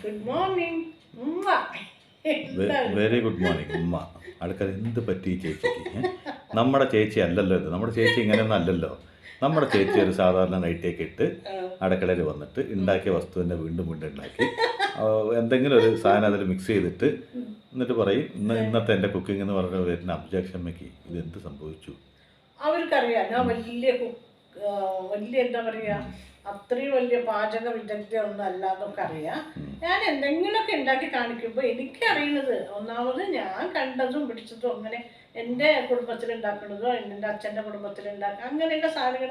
Good morning ഉമ്മ. Very good morning ഉമ്മ. ആൾക്കാർ എന്ത് പറ്റി ഈ ചേച്ചിക്ക്? നമ്മുടെ ചേച്ചി അല്ലല്ലോ ഇത്. നമ്മുടെ ചേച്ചി ഇങ്ങനെയൊന്നും അല്ലല്ലോ. നമ്മുടെ ചേച്ചി ഒരു സാധാരണ നൈറ്റേക്ക് ഇട്ട് അടുക്കളയിൽ വന്നിട്ട് ഉണ്ടാക്കിയ വസ്തു തന്നെ വീണ്ടും വീണ്ടും ഉണ്ടാക്കി എന്തെങ്കിലും ഒരു സാധനം അതിൽ മിക്സ് ചെയ്തിട്ട് എന്നിട്ട് പറയും ഇന്നത്തെ എൻ്റെ കുക്കിംഗ് എന്ന് പറഞ്ഞ വരുന്ന അബ്ജക്ഷമ്മയ്ക്ക് ഇതെന്ത് സംഭവിച്ചു? അവർക്കറിയാം ഞാൻ വലിയ എന്താ പറയുക, അത്രയും വലിയ പാചക വിദഗ്ധ ഒന്നും അല്ലാതൊക്കെ അറിയാം. ഞാൻ എന്തെങ്കിലുമൊക്കെ ഉണ്ടാക്കി കാണിക്കുമ്പോൾ എനിക്കറിയുന്നത് ഒന്നാമത് ഞാൻ കണ്ടതും പിടിച്ചതും അങ്ങനെ എൻ്റെ കുടുംബത്തിൽ ഉണ്ടാക്കുന്നതോ എൻ്റെ അച്ഛൻ്റെ കുടുംബത്തിൽ ഉണ്ടാക്കുക അങ്ങനെയുള്ള സാധനങ്ങൾ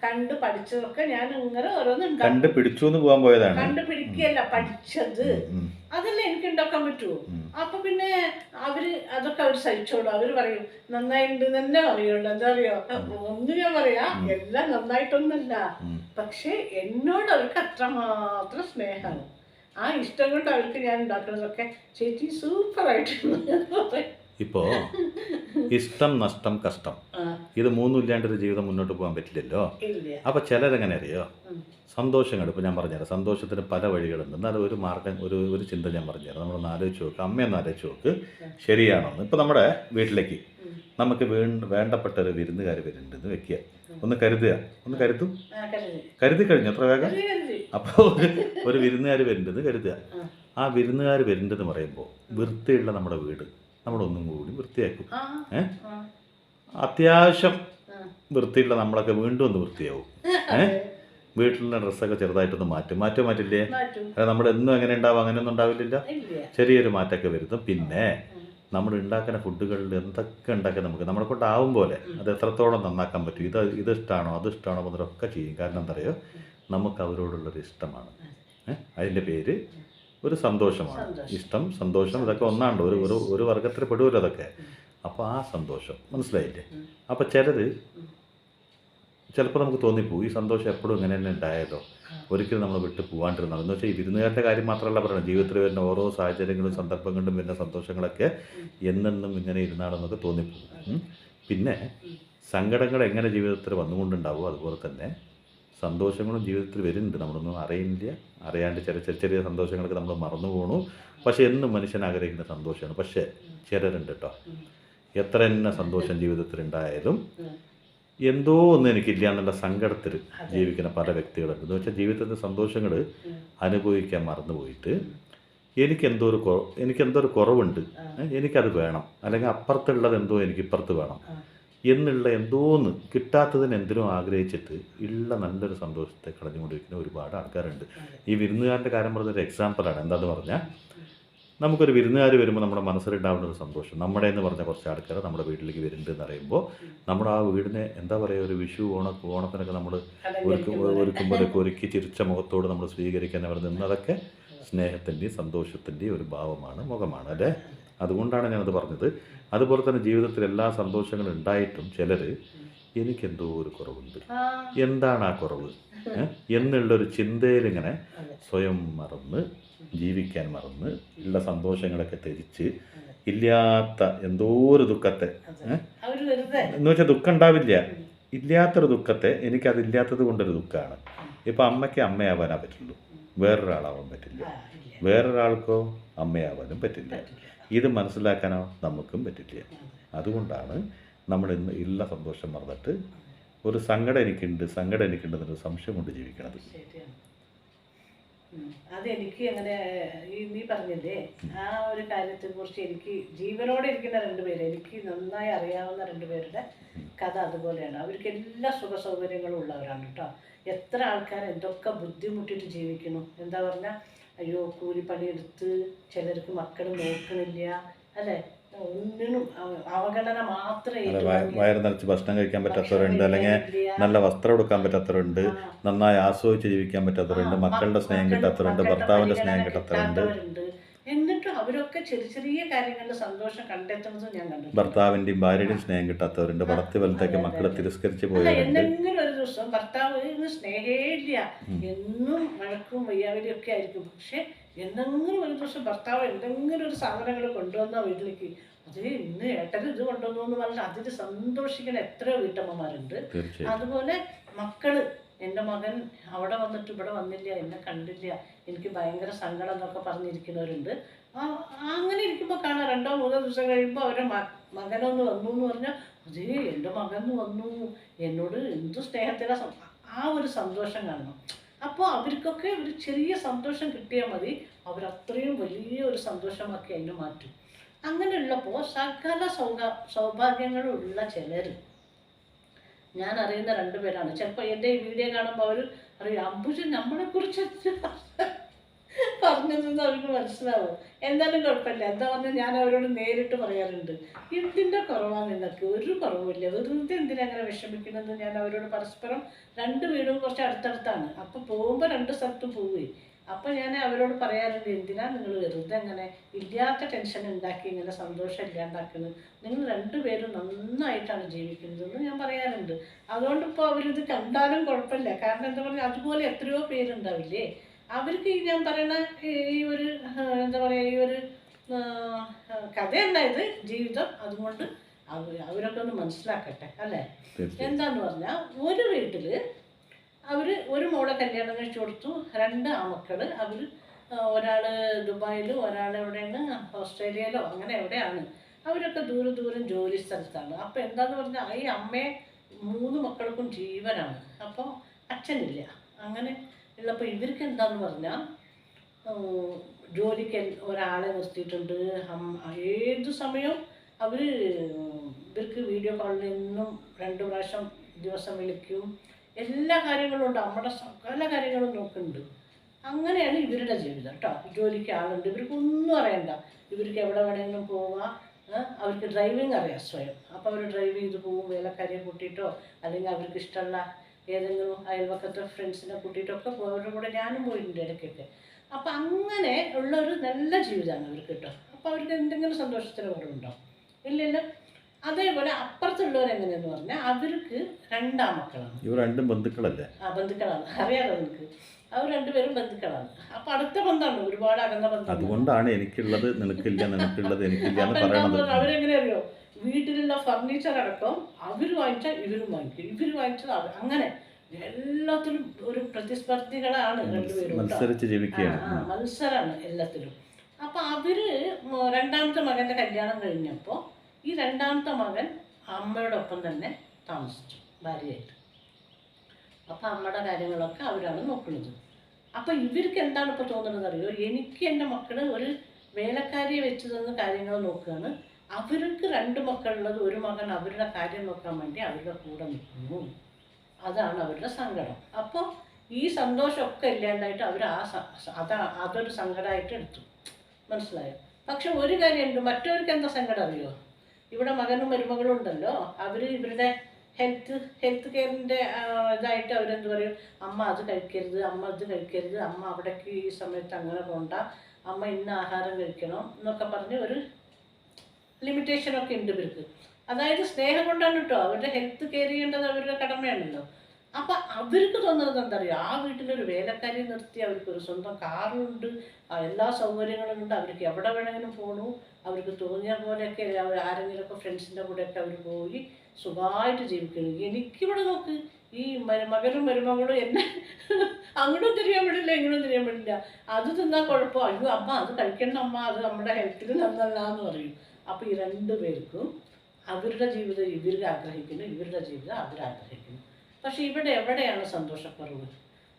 കണ്ടു പഠിച്ചതൊക്കെ ഞാൻ ഇങ്ങനെ ഓരോന്ന് കണ്ടുപിടിച്ചു എന്ന് പോകാൻ പോയതാണ്. കണ്ടുപിടിക്കുകയല്ല പഠിച്ചത്, അതല്ലേ എനിക്ക് ഉണ്ടാക്കാൻ പറ്റുമോ? അപ്പൊ പിന്നെ അതൊക്കെ അവർ സഹിച്ചോളൂ. അവര് പറയും നന്നായിട്ടുണ്ട് തന്നെ പറയുള്ളൂ. എന്താ അറിയോ, ഒന്ന് ഞാൻ പറയാ എല്ലാം നന്നായിട്ടൊന്നല്ല, പക്ഷെ എന്നോട് അവർക്ക് അത്രമാത്രം സ്നേഹമാണ്. ആ ഇഷ്ടം കൊണ്ട് അവർക്ക് ഞാൻ ഉണ്ടാക്കുന്നതൊക്കെ ചേച്ചി സൂപ്പറായിട്ട്. ഇപ്പോ ഇഷ്ടം നഷ്ടം കഷ്ടം ഇത് മൂന്നും ഇല്ലാണ്ടൊരു ജീവിതം മുന്നോട്ട് പോകാൻ പറ്റില്ലല്ലോ. അപ്പൊ ചിലരെങ്ങനെ അറിയോ, സന്തോഷങ്ങൾ ഇപ്പൊ ഞാൻ പറഞ്ഞുതരാം. സന്തോഷത്തിന് പല വഴികളുണ്ട്. എന്നാൽ ഒരു മാർഗം ഒരു ചിന്ത ഞാൻ പറഞ്ഞുതരാം. നമ്മളൊന്ന് ആലോചിച്ച് നോക്ക്, അമ്മയൊന്ന് ആലോചിച്ച് നോക്ക് ശരിയാണോന്ന്. ഇപ്പൊ നമ്മുടെ വീട്ടിലേക്ക് നമുക്ക് വേണ്ടപ്പെട്ട ഒരു വിരുന്നുകാർ വരുന്നുണ്ടെന്ന് വെക്കുക. ഒന്ന് കരുതി കഴിഞ്ഞു എത്ര വേഗം. അപ്പോൾ ഒരു വിരുന്നുകാർ വരുന്നുണ്ടെന്ന് കരുതുക. ആ വിരുന്നുകാർ വരുന്നുണ്ടെന്ന് പറയുമ്പോൾ വൃത്തിയുള്ള നമ്മുടെ വീട് നമ്മളൊന്നും കൂടി വൃത്തിയാക്കും. അത്യാവശ്യം വൃത്തിയുള്ള നമ്മളൊക്കെ വീണ്ടും ഒന്ന് വൃത്തിയാവും. വീട്ടിലുള്ള ഡ്രസ്സൊക്കെ ചെറുതായിട്ടൊന്ന് മാറ്റില്ലേ? നമ്മൾ എന്നും എങ്ങനെ ഉണ്ടാവും? അങ്ങനെയൊന്നും ഉണ്ടാവില്ല. ചെറിയൊരു മാറ്റമൊക്കെ വരുത്തും. പിന്നെ നമ്മൾ ഉണ്ടാക്കുന്ന ഫുഡുകളിൽ എന്തൊക്കെ ഉണ്ടാക്കാൻ നമ്മളെ കൊണ്ടാവും പോലെ അത് എത്രത്തോളം നന്നാക്കാൻ പറ്റും, ഇത് ഇഷ്ടമാണോ അത് ഇഷ്ടമാണോ എന്നൊക്കെ ചെയ്യും. കാരണം എന്താ പറയുക, നമുക്ക് അവരോടുള്ളൊരു ഇഷ്ടമാണ്. അതിൻ്റെ പേര് ഒരു സന്തോഷമാണ്. ഇഷ്ടം സന്തോഷം ഇതൊക്കെ ഒന്നാണ്ട് ഒരു വർഗത്തിൽ പെടുമല്ലോ അതൊക്കെ. അപ്പോൾ ആ സന്തോഷം മനസ്സിലായില്ലേ? അപ്പോൾ ചിലപ്പോൾ നമുക്ക് തോന്നിപ്പോവും ഈ സന്തോഷം എപ്പോഴും ഇങ്ങനെ തന്നെ ഉണ്ടായതോ, ഒരിക്കലും നമ്മൾ വിട്ട് പോകാണ്ടിരുന്നത്. എന്ന് വെച്ചാൽ ഈ വിരുന്നുകാരുടെ കാര്യം മാത്രമല്ല പറയണം, ജീവിതത്തിൽ വരുന്ന ഓരോ സാഹചര്യങ്ങളും സന്ദർഭങ്ങളിലും വരുന്ന സന്തോഷങ്ങളൊക്കെ എന്നെന്നും ഇങ്ങനെ ഇരുന്നാണെന്നൊക്കെ തോന്നിപ്പോവും. പിന്നെ സങ്കടങ്ങൾ എങ്ങനെ ജീവിതത്തിൽ വന്നുകൊണ്ടുണ്ടാവും അതുപോലെ തന്നെ സന്തോഷങ്ങളും ജീവിതത്തിൽ വരുന്നുണ്ട്. നമ്മളൊന്നും അറിയാണ്ട് ചെറിയ സന്തോഷങ്ങളൊക്കെ നമ്മൾ മറന്നു പോകണു. പക്ഷെ എന്നും മനുഷ്യൻ ആഗ്രഹിക്കുന്ന സന്തോഷമാണ്. പക്ഷേ ചിലരുണ്ട് കേട്ടോ, എത്ര തന്നെ സന്തോഷം ജീവിതത്തിൽ ഉണ്ടായാലും എന്തോ ഒന്നും എനിക്കില്ല എന്നുള്ള സങ്കടത്തിൽ ജീവിക്കുന്ന പല വ്യക്തികളുണ്ട്. എന്ന് വെച്ചാൽ ജീവിതത്തിൻ്റെ സന്തോഷങ്ങൾ അനുഭവിക്കാൻ മറന്നുപോയിട്ട് എനിക്കെന്തോ ഒരു കുറവുണ്ട്, എനിക്കത് വേണം, അല്ലെങ്കിൽ അപ്പുറത്തുള്ളത് എന്തോ എനിക്ക് ഇപ്പുറത്ത് വേണം എന്നുള്ള എന്തോന്ന് കിട്ടാത്തതിന് എന്തിനും ആഗ്രഹിച്ചിട്ട് ഉള്ള നല്ലൊരു സന്തോഷത്തെ കളഞ്ഞുകൊണ്ടിരിക്കുന്ന ഒരുപാട് ആൾക്കാരുണ്ട്. ഈ വിരുന്നുകാരൻ്റെ കാര്യം പറഞ്ഞൊരു എക്സാമ്പിളാണ്. എന്താണെന്ന് പറഞ്ഞാൽ നമുക്കൊരു വിരുന്നുകാർ വരുമ്പോൾ നമ്മുടെ മനസ്സിലുണ്ടാവുന്ന ഒരു സന്തോഷം, നമ്മുടെ എന്ന് പറഞ്ഞ കുറച്ച് ആൾക്കാർ നമ്മുടെ വീട്ടിലേക്ക് വരുന്നുണ്ട് എന്ന് പറയുമ്പോൾ നമ്മുടെ ആ വീടിനെ എന്താ പറയുക, ഒരു വിഷു ഓണത്തിനൊക്കെ നമ്മൾ ഒരുക്കുമ്പോഴൊക്കെ ഒരുക്കി ചിരിച്ച മുഖത്തോട് നമ്മൾ സ്വീകരിക്കാൻ അവർ നിന്നതൊക്കെ സ്നേഹത്തിൻ്റെയും സന്തോഷത്തിൻ്റെയും ഒരു ഭാവമാണ്, മുഖമാണ് അല്ലേ? അതുകൊണ്ടാണ് ഞാനത് പറഞ്ഞത്. അതുപോലെ തന്നെ ജീവിതത്തിൽ എല്ലാ സന്തോഷങ്ങളും ഉണ്ടായിട്ടും ചിലർ എനിക്കെന്തോ ഒരു കുറവുണ്ട്, എന്താണ് ആ കുറവ് എന്നുള്ളൊരു ചിന്തയിലിങ്ങനെ സ്വയം ജീവിക്കാൻ മറന്ന് ഉള്ള സന്തോഷങ്ങളൊക്കെ ത്യജിച്ച് ഇല്ലാത്ത എന്തോ ഒരു ദുഃഖത്തെ എന്ന് വെച്ചാൽ ദുഃഖം ഉണ്ടാവില്ല, ഇല്ലാത്തൊരു ദുഃഖത്തെ എനിക്കതില്ലാത്തത് കൊണ്ടൊരു ദുഃഖമാണ്. ഇപ്പം അമ്മയ്ക്ക് അമ്മയാവാനാ പറ്റുള്ളൂ, വേറൊരാളാവാൻ പറ്റില്ല. വേറൊരാൾക്കോ അമ്മയാവാനും പറ്റില്ല. ഇത് മനസ്സിലാക്കാനോ നമുക്കും പറ്റില്ല. അതുകൊണ്ടാണ് നമ്മൾ ഇന്ന് ഉള്ള സന്തോഷം മറന്നിട്ട് ഒരു സങ്കടം എനിക്കുണ്ടെന്നൊരു സംശയം കൊണ്ട് ജീവിക്കണത്. അതെനിക്ക് അങ്ങനെ നീ പറഞ്ഞില്ലേ ആ ഒരു കാര്യത്തെ കുറിച്ച് എനിക്ക് ജീവനോടെ ഇരിക്കുന്ന രണ്ടുപേര്, എനിക്ക് നന്നായി അറിയാവുന്ന രണ്ടുപേരുടെ കഥ അതുപോലെയാണ്. അവർക്ക് എല്ലാ സുഖ സൗകര്യങ്ങളും ഉള്ളവരാണ് കേട്ടോ. എത്ര ആൾക്കാർ എന്തൊക്കെ ബുദ്ധിമുട്ടിട്ട് ജീവിക്കുന്നു. എന്താ പറഞ്ഞാൽ അയ്യോ കൂലിപ്പണിയെടുത്ത് ചിലർക്ക് മക്കൾ നോക്കണില്ല അല്ലേ, ഒന്നിനും അവഗണന മാത്രമേ. വയറ് നിറച്ച് ഭക്ഷണം കഴിക്കാൻ പറ്റാത്തവരുണ്ട്, അല്ലെങ്കിൽ നല്ല വസ്ത്രം എടുക്കാൻ പറ്റാത്തവരുണ്ട്, നന്നായി ആസ്വദിച്ച് ജീവിക്കാൻ പറ്റാത്തവരുണ്ട്, മക്കളുടെ സ്നേഹം കിട്ടാത്തവരുണ്ട്, ഭർത്താവിൻ്റെ സ്നേഹം കിട്ടാത്തവരുണ്ട്. എന്നിട്ടും അവരൊക്കെ ചെറിയ കാര്യങ്ങളിൽ സന്തോഷം കണ്ടെത്തുന്നത് ഞാൻ കണ്ടു. ഭർത്താവിൻ്റെയും ഭാര്യയുടെയും സ്നേഹം കിട്ടാത്തവരുണ്ട്, വളർത്തി വലുതാക്കി മക്കളെ തിരസ്കരിച്ച് പോയവരുണ്ട്. എന്തെങ്കിലും ഒരു ദിവസം ഭർത്താവ് സ്നേഹേ ഇല്ല, എന്നും വഴക്കും വയ്യാവലിയും ഒക്കെ ആയിരിക്കും. പക്ഷെ എന്തെങ്കിലും ഒരു ദിവസം ഭർത്താവ് എന്തെങ്കിലും ഒരു സാധനങ്ങൾ കൊണ്ടുവന്ന വീട്ടിലേക്ക്, അത് ഇന്ന് ഏട്ടന് ഇത് കൊണ്ടുവന്നു എന്ന് പറഞ്ഞാൽ അതിൽ സന്തോഷിക്കുന്ന എത്രയോ വീട്ടമ്മമാരുണ്ട്. അതുപോലെ മക്കള് എൻ്റെ മകൻ അവിടെ വന്നിട്ട് ഇവിടെ വന്നില്ല, എന്നെ കണ്ടില്ല, എനിക്ക് ഭയങ്കര സങ്കടം എന്നൊക്കെ പറഞ്ഞിരിക്കുന്നവരുണ്ട്. അങ്ങനെ ഇരിക്കുമ്പോൾ കാണാം 2-3 ദിവസം കഴിയുമ്പോൾ അവരെ മകനൊന്ന് വന്നു എന്ന് പറഞ്ഞാൽ അതേ എൻ്റെ മകൻ വന്നു, എന്നോട് എന്ത് സ്നേഹത്തിലാണ്, ആ ഒരു സന്തോഷം കാണണം. അപ്പോൾ അവർക്കൊക്കെ ഒരു ചെറിയ സന്തോഷം കിട്ടിയാൽ മതി, അവരത്രയും വലിയ ഒരു സന്തോഷമാക്കി അതിനെ മാറ്റും. അങ്ങനെയുള്ളപ്പോൾ സകല സൗഭാഗ്യങ്ങളും ഉള്ള ചിലർ, ഞാൻ അറിയുന്ന 2 പേരാണ്. ചിലപ്പോൾ എൻ്റെ ഈ വീഡിയോ കാണുമ്പോൾ അവർ അറിയാം അമ്പുജൻ നമ്മളെക്കുറിച്ച് പറഞ്ഞതെന്ന് അവർക്ക് മനസ്സിലാവും. എന്തായാലും കുഴപ്പമില്ല, എന്താ പറഞ്ഞാൽ ഞാൻ അവരോട് നേരിട്ട് പറയാറുണ്ട്, എന്തിൻ്റെ കുറവാണ് നിങ്ങൾക്ക്, ഒരു കുറവില്ല, വെറുതെ എന്തിനങ്ങനെ വിഷമിക്കണമെന്ന് ഞാൻ അവരോട് പരസ്പരം 2 വീടും കുറച്ച് അടുത്തടുത്താണ്. അപ്പോൾ പോകുമ്പോൾ 2 സ്ഥലത്തും പോവുകയും അപ്പോൾ ഞാൻ അവരോട് പറയാറുണ്ട്, എന്തിനാ നിങ്ങൾ വെറുതെ അങ്ങനെ ഇല്ലാത്ത ടെൻഷൻ ഉണ്ടാക്കി ഇങ്ങനെ സന്തോഷം ഇല്ലാണ്ടാക്കുന്നത്, നിങ്ങൾ 2 പേരും നന്നായിട്ടാണ് ജീവിക്കുന്നതെന്ന് ഞാൻ പറയാറുണ്ട്. അതുകൊണ്ട് ഇപ്പോൾ അവരിത് കണ്ടാലും കുഴപ്പമില്ല. കാരണം എന്താ പറയുക, അതുപോലെ എത്രയോ പേരുണ്ടാവില്ലേ, അവർക്ക് ഈ ഞാൻ പറയുന്ന ഈ ഒരു എന്താ പറയുക, ഈ ഒരു കഥയല്ല ഇത്, ജീവിതം. അതുകൊണ്ട് അവരൊക്കെ ഒന്ന് മനസ്സിലാക്കട്ടെ അല്ലേ. എന്താന്ന് പറഞ്ഞാൽ ഒരു വീട്ടിൽ അവർ ഒരു മോളെ കല്യാണം കഴിച്ചു കൊടുത്തു, 2 ആമക്കൾ. അവർ ഒരാൾ ദുബായിലും ഒരാൾ എവിടെയാണ് ഓസ്ട്രേലിയയിലോ അങ്ങനെ എവിടെയാണ്. അവരൊക്കെ ദൂരം ജോലി സ്ഥലത്താണ്. അപ്പോൾ എന്താന്ന് പറഞ്ഞാൽ ഈ അമ്മയെ 3 മക്കൾക്കും ജീവനാണ്. അപ്പോൾ അച്ഛനില്ല. അങ്ങനെ ഉള്ളപ്പോൾ ഇവർക്ക് എന്താന്ന് പറഞ്ഞാൽ ജോലിക്ക് ഒരാളെ നിർത്തിയിട്ടുണ്ട്. ഏതു സമയവും അവർ ഇവർക്ക് വീഡിയോ കോളിൽ എന്നും 2 പ്രാവശ്യം ദിവസം വിളിക്കും. എല്ലാ കാര്യങ്ങളും ഉണ്ട്, നമ്മുടെ സകല കാര്യങ്ങളും നോക്കുന്നുണ്ട്. അങ്ങനെയാണ് ഇവരുടെ ജീവിതം കേട്ടോ. ജോലിക്ക് ആളുണ്ട്, ഇവർക്കൊന്നും അറിയണ്ട, ഇവർക്ക് എവിടെ വേണമെങ്കിലും പോവാം. അവർക്ക് ഡ്രൈവിങ് അറിയാം സ്വയം. അപ്പോൾ അവർ ഡ്രൈവ് ചെയ്ത് പോകും, വേലക്കാരിയെ കൂട്ടിയിട്ടോ അല്ലെങ്കിൽ അവർക്ക് ഇഷ്ടമുള്ള ഏതെങ്കിലും അയൽവക്കത്തെ ഫ്രണ്ട്സിനെ കൂട്ടിയിട്ടൊക്കെ അവരുടെ കൂടെ ഞാനും പോയിട്ടുണ്ട് ഇടയ്ക്കൊക്കെ. അപ്പം അങ്ങനെ ഉള്ളൊരു നല്ല ജീവിതമാണ് അവർക്ക് കേട്ടോ. അപ്പോൾ അവർക്ക് എന്തെങ്കിലും സന്തോഷത്തിന് കുറവുണ്ടാവും ഇല്ലല്ലോ. അതേപോലെ അപ്പുറത്തുള്ളവരെങ്ങനെയെന്ന് പറഞ്ഞാൽ അവർക്ക് 2 ആമക്കളാണ്. ഇവർ 2 ബന്ധുക്കളല്ലേ? ബന്ധുക്കളാണ്, അറിയാലോ നിങ്ങൾക്ക്. അവർ 2 പേരും ബന്ധുക്കളാണ്. അപ്പം അടുത്ത ബന്ധമാണ്, ഒരുപാട് അകന്ന ബന്ധം. അതുകൊണ്ടാണ് എനിക്കുള്ളത് നിനക്കില്ല, നിനക്കുള്ളത് എനിക്കില്ല എന്ന് പറയുന്നത്. അവരെങ്ങനെ അറിയോ, വീട്ടിലുള്ള ഫർണിച്ചർ അടക്കം അവർ വാങ്ങിച്ചാൽ ഇവരും വാങ്ങിക്കും, ഇവർ വാങ്ങിച്ചത് അവർ, അങ്ങനെ എല്ലാത്തിലും ഒരു പ്രതിസ്പർധികളാണ് 2 പേരും. മത്സരിച്ച് ജീവിക്കുകയാണ്, മത്സരമാണ് എല്ലാത്തിലും. അപ്പം അവര് 2ാമത്തെ മകൻ്റെ കല്യാണം കഴിഞ്ഞപ്പോൾ ഈ 2ാമത്തെ മകൻ അമ്മയോടൊപ്പം തന്നെ താമസിച്ചു ഭാര്യയായിട്ട്. അപ്പം അമ്മയുടെ കാര്യങ്ങളൊക്കെ അവരാണ് നോക്കുന്നത്. അപ്പം ഇവർക്ക് എന്താണ് ഇപ്പോൾ തോന്നുന്നത് അറിയോ, എനിക്ക് എൻ്റെ മക്കൾ ഒരു വേലക്കാരിയെ വെച്ച് തന്ന കാര്യങ്ങൾ നോക്കുകയാണ്. അവർക്ക് 2 മക്കളുള്ളത്, ഒരു മകൻ അവരുടെ കാര്യം നോക്കാൻ വേണ്ടി അവരുടെ കൂടെ നിൽക്കുന്നു. അതാണ് അവരുടെ സങ്കടം. അപ്പോൾ ഈ സന്തോഷമൊക്കെ ഇല്ലാണ്ടായിട്ട് അവർ അതൊരു സങ്കടമായിട്ട് എടുത്തു. മനസ്സിലായോ? പക്ഷെ ഒരു കാര്യമുണ്ട്, മറ്റവർക്ക് എന്താ സങ്കടം അറിയോ, ഇവിടെ മകനും മരുമകളും ഉണ്ടല്ലോ, അവർ ഇവരുടെ ഹെൽത്ത് കെയറിൻ്റെ ഇതായിട്ട് അവരെന്ത് പറയും, അമ്മ അത് കഴിക്കരുത്, അമ്മ ഇത് കഴിക്കരുത്, അമ്മ അവിടേക്ക് ഈ സമയത്ത് അങ്ങനെ പോകണ്ട, അമ്മ ഇന്ന ആഹാരം കഴിക്കണം എന്നൊക്കെ പറഞ്ഞ് ഒരു ലിമിറ്റേഷനൊക്കെ ഉണ്ട് ഇവർക്ക്. അതായത് സ്നേഹം കൊണ്ടാണ് കേട്ടോ, അവരുടെ ഹെൽത്ത് കെയർ ചെയ്യേണ്ടത് അവരുടെ കടമയാണല്ലോ. അപ്പം അവർക്ക് തോന്നുന്നത് എന്താ പറയുക, ആ വീട്ടിലൊരു വേലക്കാരി നിർത്തി, അവർക്കൊരു സ്വന്തം കാറുണ്ട്, എല്ലാ സൗകര്യങ്ങളും ഉണ്ട്, അവർക്ക് എവിടെ വേണമെങ്കിലും പോകണു, അവർക്ക് തോന്നിയ പോലെയൊക്കെ ആരെങ്കിലുമൊക്കെ ഫ്രണ്ട്സിൻ്റെ കൂടെയൊക്കെ അവർ പോയി സുഖമായിട്ട് ജീവിക്കുന്നു. എനിക്കിവിടെ നോക്ക്, ഈ മകനും മരുമകളും എന്നെ അങ്ങോട്ടും തിരിയാൻ പറ്റില്ല ഇങ്ങോട്ടും തിരിയാൻ പറ്റില്ല. അത് തിന്നാൽ കുഴപ്പം, അയ്യോ അമ്മ അത് കഴിക്കണം അമ്മ, അത് നമ്മുടെ ഹെൽത്തിന് നന്നല്ല എന്ന് പറയും. അപ്പോൾ ഈ 2 പേർക്കും അവരുടെ ജീവിതം ഇവർ ആഗ്രഹിക്കുന്നു, ഇവരുടെ ജീവിതം അവരാഗ്രഹിക്കുന്നു. പക്ഷെ ഇവിടെ എവിടെയാണ് സന്തോഷക്കുറവ്?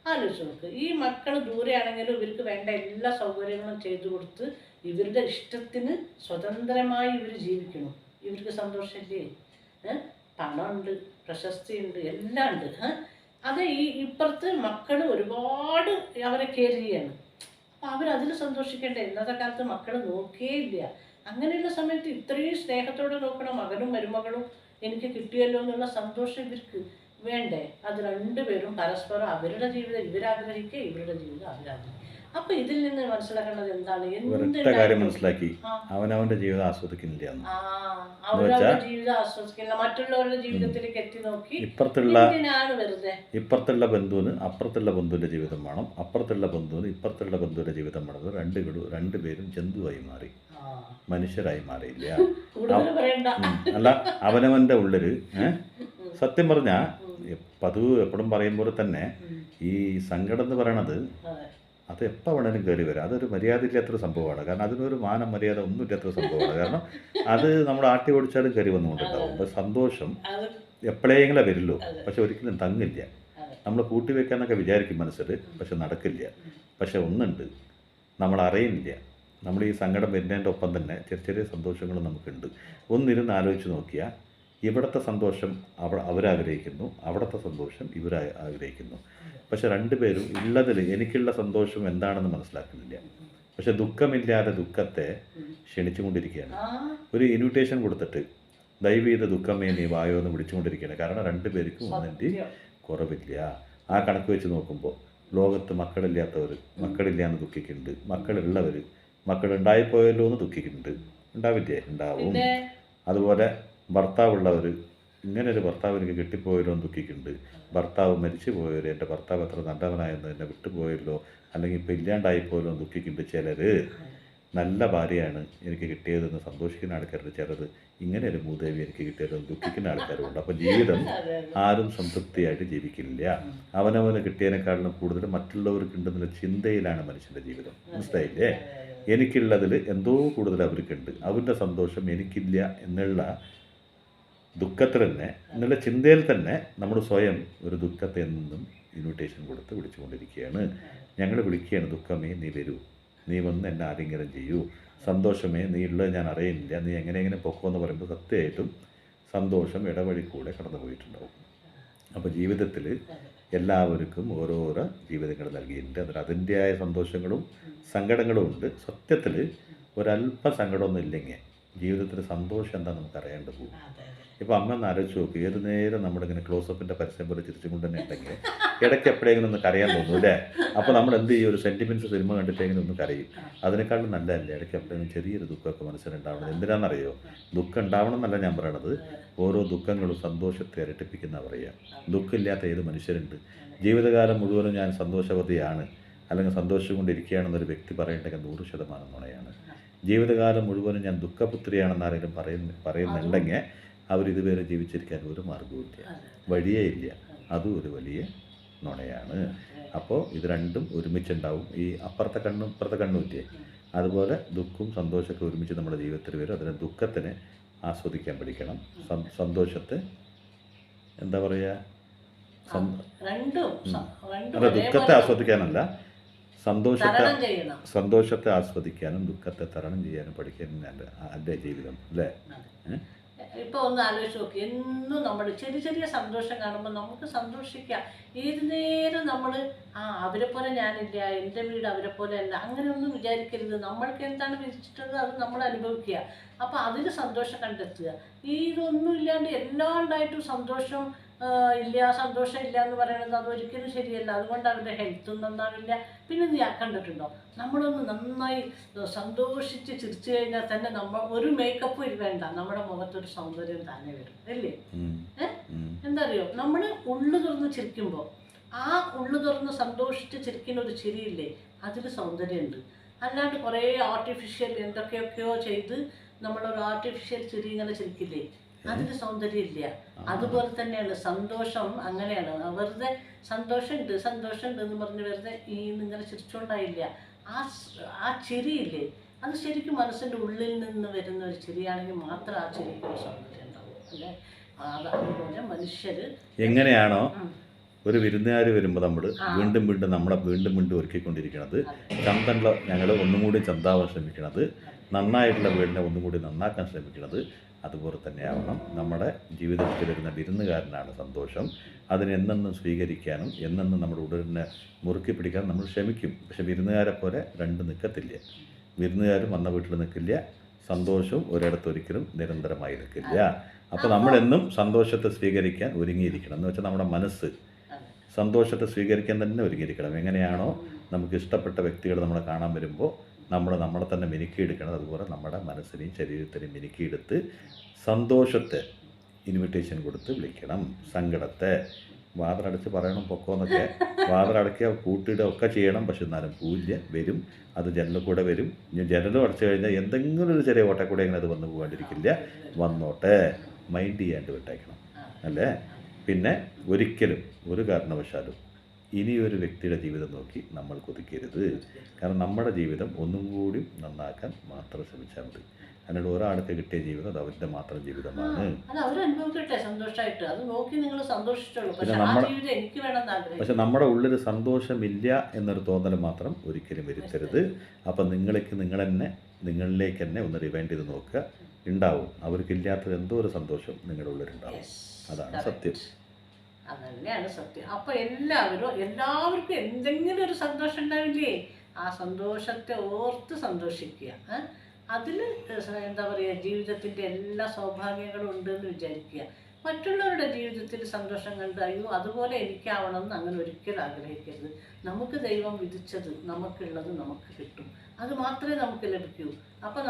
ആലോചിച്ച് നോക്ക്. ഈ മക്കൾ ദൂരെയാണെങ്കിലും ഇവർക്ക് വേണ്ട എല്ലാ സൗകര്യങ്ങളും ചെയ്തു കൊടുത്ത് ഇവരുടെ ഇഷ്ടത്തിന് സ്വതന്ത്രമായി ഇവർ ജീവിക്കണം. ഇവർക്ക് സന്തോഷമില്ലേ? പണമുണ്ട്, പ്രശസ്തിയുണ്ട്, എല്ലാം ഉണ്ട്. അത് ഇപ്പുറത്ത് മക്കൾ ഒരുപാട് അവരെ കെയർ ചെയ്യാണ്. അപ്പോൾ അവരതിൽ സന്തോഷിക്കേണ്ടേ? ഇന്നത്തെ കാലത്ത് മക്കൾ നോക്കിയേ ഇല്ല. അങ്ങനെയുള്ള സമയത്ത് ഇത്രയും സ്നേഹത്തോടെ നോക്കണം മകനും മരുമകളും എനിക്ക് കിട്ടിയല്ലോ എന്നുള്ള സന്തോഷം ഇവർക്ക് വേണ്ടേ? അത് 2 പേരും പരസ്പരം അവരുടെ ജീവിതം ഇവരാഗ്രഹിക്കുക, ഇവരുടെ ജീവിതം അവരാഗ്രഹിക്കുക. അപ്പൊ ഇതിൽ നിന്ന് മനസ്സിലാക്കേണ്ടത് എന്താണ്? ഒരൊറ്റ കാര്യം മനസ്സിലാക്കി, അവനവന്റെ ജീവിതം ആസ്വദിക്കുന്നില്ല. അവരവരുടെ ജീവിതം ആസ്വദിക്കില്ല, മറ്റുള്ളവരുടെ ജീവിതത്തിലേക്ക് എത്തി നോക്കി ഇപ്പുറത്തുള്ള ബന്ധുവിന് അപ്പുറത്തുള്ള ബന്ധുവിന്റെ ജീവിതം വേണം, അപ്പുറത്തുള്ള ബന്ധുവിന് ഇപ്പുറത്തുള്ള ബന്ധുവിന്റെ ജീവിതം വേണം. 2 പേരും ജന്തുവായി മാറി, മനുഷ്യരായി മാറിയില്ല. അല്ല, അവനവന്റെ ഉള്ളില് സത്യം പറഞ്ഞാൽ പതിവ് എപ്പോഴും പറയും പോലെ തന്നെ ഈ സങ്കടം എന്ന് പറയണത് അതെ അത് എപ്പോൾ വേണേലും കയറി വരാം. അതൊരു മര്യാദയില്ലാത്തൊരു സംഭവമാണ്. കാരണം അതിനൊരു മാനം മര്യാദ ഒന്നും ഇല്ലാത്തൊരു സംഭവമാണ്. കാരണം അത് നമ്മൾ ആട്ടി ഓടിച്ചാലും കയറി വന്നുകൊണ്ടുണ്ടാവും. അപ്പോൾ സന്തോഷം അത് എപ്പോഴെങ്കിലും വരുള്ളൂ, അതെ പക്ഷെ ഒരിക്കലും തങ്ങില്ല. അതെ നമ്മൾ കൂട്ടി വെക്കാന്നൊക്കെ വിചാരിക്കും മനസ്സിൽ, പക്ഷെ നടക്കില്ല. പക്ഷെ ഒന്നുണ്ട്, നമ്മൾ അറിയുന്നില്ല. നമ്മൾ ഈ സങ്കടം വരുന്നതിൻ്റെ ഒപ്പം തന്നെ ചെറിയ ചെറിയ സന്തോഷങ്ങളും നമുക്കുണ്ട്. ഒന്നിരുന്ന് ആലോചിച്ച് നോക്കിയാൽ ഇവിടുത്തെ സന്തോഷം അവരാഗ്രഹിക്കുന്നു, അവിടുത്തെ സന്തോഷം ഇവർ ആഗ്രഹിക്കുന്നു. പക്ഷെ രണ്ടുപേരും ഉള്ളതിൽ എനിക്കുള്ള സന്തോഷം എന്താണെന്ന് മനസ്സിലാക്കുന്നില്ല. പക്ഷെ ദുഃഖമില്ലാതെ ദുഃഖത്തെ ക്ഷണിച്ചുകൊണ്ടിരിക്കുകയാണ്. ആ ഒരു ഇൻവിറ്റേഷൻ കൊടുത്തിട്ട് ദയവ് ചെയ്ത് ദുഃഖമേ നീ വായോ എന്ന് വിളിച്ചുകൊണ്ടിരിക്കുകയാണ്. കാരണം രണ്ടുപേർക്കും ഒന്നിൻ്റെ സത്യം കുറവില്ല. ആ കണക്ക് വെച്ച് നോക്കുമ്പോൾ ലോകത്ത് മക്കളില്ലാത്തവർ മക്കളില്ല എന്ന് ദുഃഖിക്കുന്നുണ്ട്, മക്കളുള്ളവർ മക്കളുണ്ടായിപ്പോയല്ലോ എന്ന് ദുഃഖിക്കുന്നുണ്ട്. ഉണ്ടാവില്ലേ? ഉണ്ടാവും. പിന്നെ അതുപോലെ ഭർത്താവുള്ളവർ ഇങ്ങനെ ഒരു ഭർത്താവ് എനിക്ക് കിട്ടിപ്പോയല്ലോ എന്ന് ദുഃഖിക്കുന്നുണ്ട്. ഭർത്താവ് മരിച്ചു പോയവർ എൻ്റെ ഭർത്താവ് എത്ര നല്ലവനായെന്ന് എന്നെ വിട്ടുപോയല്ലോ, അല്ലെങ്കിൽ ഇപ്പോൾ ഇല്ലാണ്ടായിപ്പോയല്ലോ എന്ന് ദുഃഖിക്കുന്നുണ്ട്. ചിലർ നല്ല ഭാര്യയാണ് എനിക്ക് കിട്ടിയതെന്ന് സന്തോഷിക്കുന്ന ആൾക്കാരുണ്ട്. ചിലത് ഇങ്ങനെ ഒരു മൂദേവി എനിക്ക് കിട്ടിയല്ലോ എന്ന് ദുഃഖിക്കുന്ന ആൾക്കാരുണ്ട്. അപ്പോൾ ജീവിതം അതെ ആരും സംതൃപ്തിയായിട്ട് ജീവിക്കില്ല. അവനവന് കിട്ടിയതിനേക്കാളും കൂടുതൽ മറ്റുള്ളവർക്ക് ഉണ്ടെന്നുള്ള ചിന്തയിലാണ് മനുഷ്യൻ്റെ ജീവിതം. മനസ്സിലായില്ലേ? എനിക്കുള്ളതിൽ എന്തോ കൂടുതൽ അവർക്കുണ്ട്, അവരുടെ സന്തോഷം എനിക്കില്ല എന്നുള്ള ദുഃഖത്തിൽ തന്നെ, എന്നുള്ള ചിന്തയിൽ തന്നെ നമ്മൾ സ്വയം ഒരു ദുഃഖത്തെ എന്നും ഇൻവിറ്റേഷൻ കൊടുത്ത് വിളിച്ചുകൊണ്ടിരിക്കുകയാണ്. ഞങ്ങൾ വിളിക്കുകയാണ്, ദുഃഖമേ നീ വരൂ, നീ വന്ന് എന്നെ ആലിംഗനം ചെയ്യൂ. സന്തോഷമേ നീ ഉള്ളത് ഞാൻ അറിയുന്നില്ല, നീ എങ്ങനെ പൊക്കോന്ന് പറയുമ്പോൾ സത്യമായിട്ടും സന്തോഷം ഇടവഴി കൂടെ കടന്നു പോയിട്ടുണ്ടാവും. അപ്പോൾ ജീവിതത്തിൽ എല്ലാവർക്കും ഓരോരോ ജീവിതങ്ങൾ നൽകിയിട്ടുണ്ട്. അതിൽ അതിൻ്റെതായ സന്തോഷങ്ങളും സങ്കടങ്ങളും ഉണ്ട്. സത്യത്തിൽ ഒരല്പ സങ്കടമൊന്നും ഇല്ലെങ്കിൽ ജീവിതത്തിൽ സന്തോഷം എന്താ നമുക്ക് അറിയാണ്ട് പോകും. അതെ ഇപ്പോൾ അമ്മ ഒന്ന് ആലോചിച്ച് നോക്കി, ഏത് നേരം നമ്മളിങ്ങനെ ക്ലോസപ്പിൻ്റെ പരസ്യം പോലെ ചിരിച്ചുകൊണ്ട് തന്നെ ഉണ്ടെങ്കിൽ ഇടയ്ക്ക് എപ്പോഴെങ്കിലും ഒന്ന് കരയാൻ തോന്നും അല്ലേ? അപ്പോൾ നമ്മൾ എന്ത് ചെയ്യും? ഒരു സെൻറ്റിമെൻറ്റ്സ് സിനിമ കണ്ടിട്ടെങ്കിലും ഒന്ന് കരയും. അതിനേക്കാളും നല്ലതല്ലേ ഇടയ്ക്ക് എപ്പോഴെങ്കിലും ചെറിയൊരു ദുഃഖമൊക്കെ മനസ്സിലുണ്ടാവണം. എന്തിനാണെന്നറിയോ? ദുഃഖം ഉണ്ടാവണം എന്നല്ല ഞാൻ പറയണത്, ഓരോ ദുഃഖങ്ങളും സന്തോഷത്തെ ഇരട്ടിപ്പിക്കുന്ന പറയാം. ദുഃഖമില്ലാത്ത ഏത് മനുഷ്യരുണ്ട്? ജീവിതകാലം മുഴുവനും ഞാൻ സന്തോഷവതിയാണ് അല്ലെങ്കിൽ സന്തോഷം കൊണ്ടിരിക്കുകയാണെന്നൊരു വ്യക്തി പറയേണ്ടെങ്കിൽ 100% നുണയാണ്. ജീവിതകാലം മുഴുവനും ഞാൻ ദുഃഖപുത്രിയാണെന്ന് ആരെങ്കിലും പറയുന്നുണ്ടെങ്കിൽ അവരിതുവരെ ജീവിച്ചിരിക്കാൻ ഒരു മാർഗവുമില്ല, വഴിയേ ഇല്ല. അതും ഒരു വലിയ നുണയാണ്. അപ്പോൾ ഇത് രണ്ടും ഒരുമിച്ചുണ്ടാവും. ഈ അപ്പുറത്തെ കണ്ണും ഇപ്പുറത്തെ കണ്ണും ഇല്ലേ, അതുപോലെ ദുഃഖവും സന്തോഷമൊക്കെ ഒരുമിച്ച് നമ്മുടെ ജീവിതത്തിൽ വരും. അതിന് ദുഃഖത്തിനെ ആസ്വദിക്കാൻ പഠിക്കണം, സന്തോഷത്തെ എന്താ പറയുക, അല്ല ദുഃഖത്തെ ആസ്വദിക്കാനല്ല, സന്തോഷത്തെ ആസ്വദിക്കാനും ദുഃഖത്തെ തരണം ചെയ്യാനും പഠിക്കാനും എൻ്റെ ജീവിതം അല്ലേ? ഇപ്പോൾ ഒന്ന് ആലോചിച്ച് നോക്കി, എന്നും നമ്മൾ ചെറിയ ചെറിയ സന്തോഷം കാണുമ്പോൾ നമുക്ക് സന്തോഷിക്കാം. ഏത് നേരം നമ്മൾ അവരെ പോലെ ഞാനില്ല, എൻ്റെ വീട് അവരെ പോലെ അല്ല, അങ്ങനെയൊന്നും വിചാരിക്കരുത്. നമ്മൾക്ക് എന്താണ് വിധിച്ചിട്ടുള്ളത് അത് നമ്മൾ അനുഭവിക്കുക. അപ്പോൾ അതിൽ സന്തോഷം കണ്ടെത്തുക. ഇതൊന്നും ഇല്ലാണ്ട് എല്ലാം ഉണ്ടായിട്ടും സന്തോഷം സന്തോഷം ഇല്ല എന്ന് പറയുന്നത് അതൊരിക്കലും ശരിയല്ല. അതുകൊണ്ട് അവരുടെ ഹെൽത്തും നന്നാവില്ല. പിന്നെ നീ കണ്ടിട്ടുണ്ടോ, നമ്മളൊന്ന് നന്നായി സന്തോഷിച്ച് ചിരിച്ചു കഴിഞ്ഞാൽ തന്നെ ഒരു മേക്കപ്പും വേണ്ട, നമ്മുടെ മുഖത്തൊരു സൗന്ദര്യം തന്നെ വരും അല്ലേ? എന്താ അറിയോ, നമ്മൾ ഉള്ളു തുറന്ന് ചിരിക്കുമ്പോൾ ആ ഉള്ളു തുറന്ന് സന്തോഷിച്ച് ചിരിക്കുന്ന ഒരു ചിരിയില്ലേ, അതിൽ സൗന്ദര്യമുണ്ട്. അല്ലാണ്ട് കുറേ ആർട്ടിഫിഷ്യൽ എന്തൊക്കെയൊക്കെയോ ചെയ്ത് നമ്മളൊരു ആർട്ടിഫിഷ്യൽ ചിരി ഇങ്ങനെ ചിരിക്കില്ലേ, അതിന് സൗന്ദര്യം ഇല്ല. അതുപോലെ തന്നെയാണ് സന്തോഷം. അങ്ങനെയാണ്, വെറുതെ സന്തോഷമുണ്ട് എന്ന് പറഞ്ഞ് വെറുതെ ഇങ്ങനെ ചിരിച്ചോണ്ടായില്ല. ആ ചിരിയില്ലേ, അത് ശരിക്കും മനസ്സിൻ്റെ ഉള്ളിൽ നിന്ന് വരുന്ന ഒരു ചിരിയാണെങ്കിൽ മാത്രം ആ ചിരിക്ക് ഒരു സൗന്ദര്യം ഉണ്ടാവും അല്ലേ? അതുപോലെ മനുഷ്യർ എങ്ങനെയാണോ ഒരു വിരുന്നുകാർ വരുമ്പോൾ നമ്മൾ നമ്മളെ വീണ്ടും ഒരുക്കിക്കൊണ്ടിരിക്കുന്നത്, ചന്തള്ള ഞങ്ങൾ ഒന്നും കൂടി ചന്താവാൻ ശ്രമിക്കണത്, നന്നായിട്ടുള്ള വീടിനെ ഒന്നും കൂടി നന്നാക്കാൻ ശ്രമിക്കുന്നത്, അതുപോലെ തന്നെയാവണം നമ്മുടെ ജീവിതത്തിൽ വരുന്ന വിരുന്നുകാരനാണ് സന്തോഷം. അതിനെ എന്നെന്നും സ്വീകരിക്കാനും എന്നെന്നും നമ്മുടെ ഉടലിനെ മുറുക്കി പിടിക്കാനും നമ്മൾ ശ്രമിക്കും. പക്ഷെ വിരുന്നുകാരെ പോലെ രണ്ടും നിൽക്കത്തില്ല. വിരുന്നുകാരും വന്ന വീട്ടിൽ നിൽക്കില്ല, സന്തോഷവും ഒരിടത്തൊരിക്കലും നിരന്തരമായി നിൽക്കില്ല. അപ്പോൾ നമ്മളെന്നും സന്തോഷത്തെ സ്വീകരിക്കാൻ ഒരുങ്ങിയിരിക്കണം. എന്ന് വെച്ചാൽ നമ്മുടെ മനസ്സ് സന്തോഷത്തെ സ്വീകരിക്കാൻ തന്നെ ഒരുങ്ങിയിരിക്കണം. എങ്ങനെയാണോ നമുക്ക് ഇഷ്ടപ്പെട്ട വ്യക്തികൾ നമ്മളെ കാണാൻ വരുമ്പോൾ നമ്മളെ തന്നെ മിനുക്കിയെടുക്കണം, അതുപോലെ നമ്മുടെ മനസ്സിനെയും ശരീരത്തിനെയും മിനുക്കിയെടുത്ത് സന്തോഷത്തെ ഇൻവിറ്റേഷൻ കൊടുത്ത് വിളിക്കണം. സങ്കടത്തെ വാതിലടച്ച് പറയണം പൊക്കോന്നൊക്കെ, വാതിലടക്കുക കൂട്ടിയിടുക ഒക്കെ ചെയ്യണം. പക്ഷെ എന്നാലും പൂജ്യം വരും, അത് ജനലിൽ കൂടെ വരും. ഇനി ജനലും അടച്ചു കഴിഞ്ഞാൽ എന്തെങ്കിലും ഒരു ചെറിയ ഓട്ടക്കൂടെ ഇങ്ങനെ അത് വന്നു പോകാണ്ടിരിക്കില്ല. വന്നോട്ടെ, മൈൻഡ് ചെയ്യാണ്ട് വിട്ടേക്കണം അല്ലേ? പിന്നെ ഒരിക്കലും ഒരു കാരണവശാലും ഇനിയൊരു വ്യക്തിയുടെ ജീവിതം നോക്കി നമ്മൾ കൊതിക്കരുത്. കാരണം നമ്മുടെ ജീവിതം ഒന്നും കൂടി നന്നാക്കാൻ മാത്രം ശ്രമിച്ചാൽ മതി. അതിനോട് ഒരാൾക്ക് കിട്ടിയ ജീവിതം അത് അവരുടെ മാത്രം ജീവിതമാണ്. അത് അവരനുഭവിക്കട്ടെ സന്തോഷമായിട്ട്, അത് നോക്കി നിങ്ങൾ സന്തോഷിച്ചോളൂ. പിന്നെ പക്ഷെ ആ ജീവിതം എനിക്ക് വേണമെന്ന് ആഗ്രഹിക്കും. പക്ഷെ നമ്മുടെ ഉള്ളിൽ സന്തോഷമില്ല എന്നൊരു തോന്നൽ മാത്രം ഒരിക്കലും വരുത്തരുത്. അപ്പം നിങ്ങളിലേക്ക് തന്നെ ഒന്ന് റിവൈൻഡ് ചെയ്ത് നോക്കുക. ഉണ്ടാവും, അവർക്കില്ലാത്തത് എന്തോ ഒരു സന്തോഷം നിങ്ങളുടെ ഉള്ളിലുണ്ടാവും. അതാണ് സത്യം. അതന്നെയാണ് സത്യം. അപ്പൊ എല്ലാവർക്കും എന്തെങ്കിലും ഒരു സന്തോഷം ഉണ്ടാവില്ലേ? ആ സന്തോഷത്തെ ഓർത്ത് സന്തോഷിക്കുക. അതിൽ എന്താ പറയുക, ജീവിതത്തിൻ്റെ എല്ലാ സൗഭാഗ്യങ്ങളും ഉണ്ടെന്ന് വിചാരിക്കുക. മറ്റുള്ളവരുടെ ജീവിതത്തിൽ സന്തോഷം കണ്ട് അയ്യോ അതുപോലെ എനിക്കാവണമെന്ന് അങ്ങനെ ഒരിക്കലും ആഗ്രഹിക്കരുത്. നമുക്ക് ദൈവം വിധിച്ചത്, നമുക്കുള്ളത് നമുക്ക് കിട്ടും. അത് മാത്രമേ നമുക്ക് ലഭിക്കൂ. അപ്പോൾ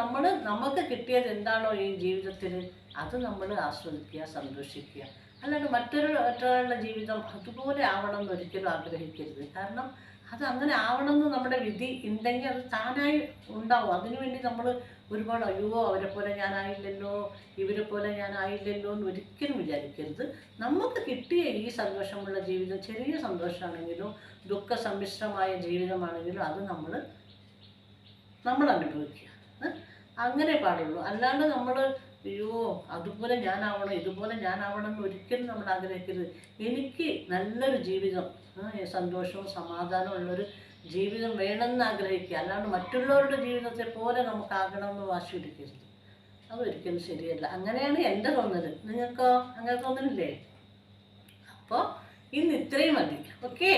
നമുക്ക് കിട്ടിയത് എന്താണോ ഈ ജീവിതത്തിൽ, അത് നമ്മൾ ആസ്വദിക്കുക, സന്തോഷിക്കുക. അല്ലാണ്ട് മറ്റൊരാളുടെ ജീവിതം അതുപോലെ ആവണം എന്ന് ഒരിക്കലും ആഗ്രഹിക്കരുത്. കാരണം അത് അങ്ങനെ ആവണമെന്ന് നമ്മുടെ വിധി ഉണ്ടെങ്കിൽ അത് താനായി ഉണ്ടാവും. അതിനുവേണ്ടി നമ്മൾ ഒരുപാട് അയ്യോ അവരെ പോലെ ഞാനായില്ലല്ലോ, ഇവരെ പോലെ ഞാനായില്ലല്ലോ എന്ന് ഒരിക്കലും വിചാരിക്കരുത്. നമുക്ക് കിട്ടിയ ഈ സന്തോഷമുള്ള ജീവിതം, ചെറിയ സന്തോഷമാണെങ്കിലും ദുഃഖസമ്മിശ്രമായ ജീവിതമാണെങ്കിലും അത് നമ്മൾ അനുഭവിക്കുക. അങ്ങനെ പാടുള്ളൂ. അല്ലാണ്ട് നമ്മൾ അയ്യോ അതുപോലെ ഞാനാവണം, ഇതുപോലെ ഞാനാവണം എന്ന് ഒരിക്കലും നമ്മൾ ആഗ്രഹിക്കരുത്. എനിക്ക് നല്ലൊരു ജീവിതം, സന്തോഷവും സമാധാനവും ഉള്ളൊരു ജീവിതം വേണമെന്ന് ആഗ്രഹിക്കുക. അല്ലാണ്ട് മറ്റുള്ളവരുടെ ജീവിതത്തെ പോലെ നമുക്കാകണമെന്ന് വാശി പിടിക്കരുത്. അതൊരിക്കലും ശരിയല്ല. അങ്ങനെയാണ് എൻ്റെ തോന്നൽ. നിങ്ങൾക്കോ അങ്ങനെ തോന്നലില്ലേ? അപ്പോൾ ഇന്ന് ഇത്രയും മതി. ഓക്കെ,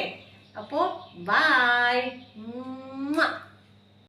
അപ്പോൾ ബൈ.